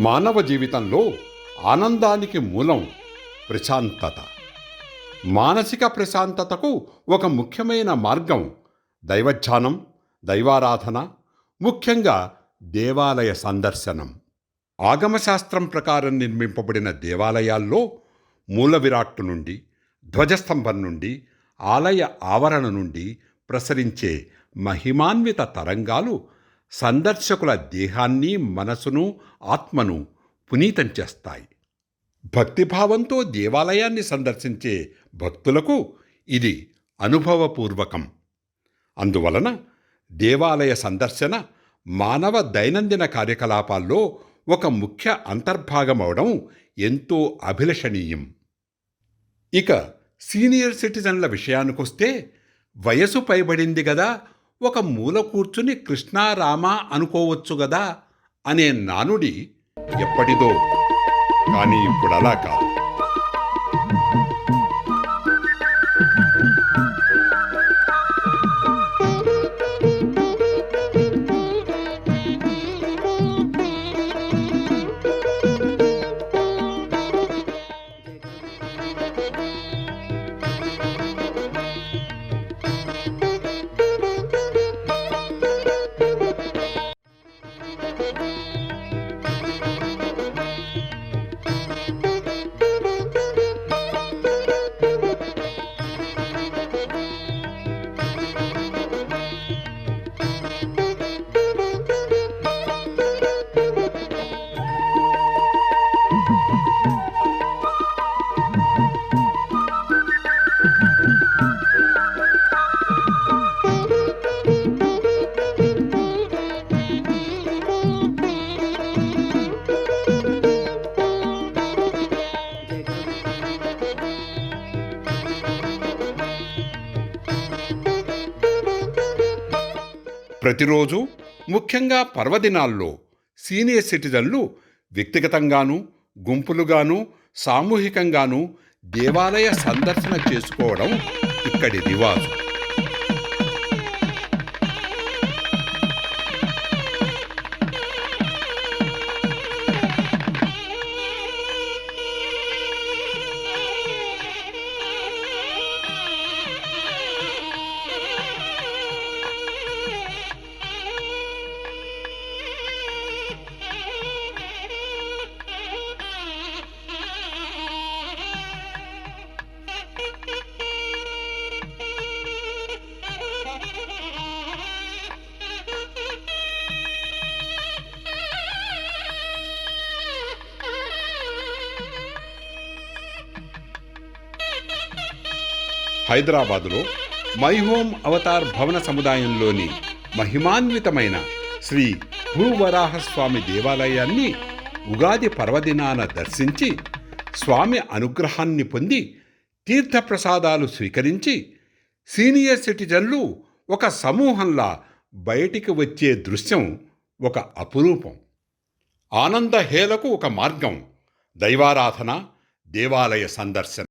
మానవ జీవితంలో ఆనందానికి మూలం ప్రశాంతత. మానసిక ప్రశాంతతకు ఒక ముఖ్యమైన మార్గం దైవధ్యానం, దైవారాధన, ముఖ్యంగా దేవాలయ సందర్శనం. ఆగమశాస్త్రం ప్రకారం నిర్మింపబడిన దేవాలయాల్లో మూల విరాట్టు నుండి, ధ్వజస్తంభం నుండి, ఆలయ ఆవరణ నుండి ప్రసరించే మహిమాన్విత తరంగాలు సందర్శకుల దేహాన్ని, మనసును, ఆత్మను పునీతం చేస్తాయి. భక్తిభావంతో దేవాలయాన్ని సందర్శించే భక్తులకు ఇది అనుభవపూర్వకం. అందువలన దేవాలయ సందర్శన మానవ దైనందిన కార్యకలాపాల్లో ఒక ముఖ్య అంతర్భాగమవడం ఎంతో అభిలషణీయం. ఇక సీనియర్ సిటిజన్ల విషయానికొస్తే, వయసు పైబడింది గదా, ఒక మూల కూర్చుని కృష్ణారామ అనుకోవచ్చు గదా అనే నానుడి ఎప్పటిదో. కానీ ఇప్పుడు అలా కాదు. ప్రతిరోజు, ముఖ్యంగా పర్వదినాల్లో సీనియర్ సిటిజన్లు వ్యక్తిగతంగానూ, గుంపులుగానూ, సామూహికంగానూ దేవాలయ సందర్శన చేసుకోవడం ఇక్కడి రివాజు. హైదరాబాదులో మై హోమ్ అవతార్ భవన సముదాయంలోని మహిమాన్వితమైన శ్రీ భూవరాహస్వామి దేవాలయాన్ని ఉగాది పర్వదినాన దర్శించి, స్వామి అనుగ్రహాన్ని పొంది, తీర్థప్రసాదాలు స్వీకరించి సీనియర్ సిటిజన్లు ఒక సమూహంలా బయటికి వచ్చే దృశ్యం ఒక అపురూపం. ఆనందహేళకు ఒక మార్గం దైవారాధన, దేవాలయ సందర్శన.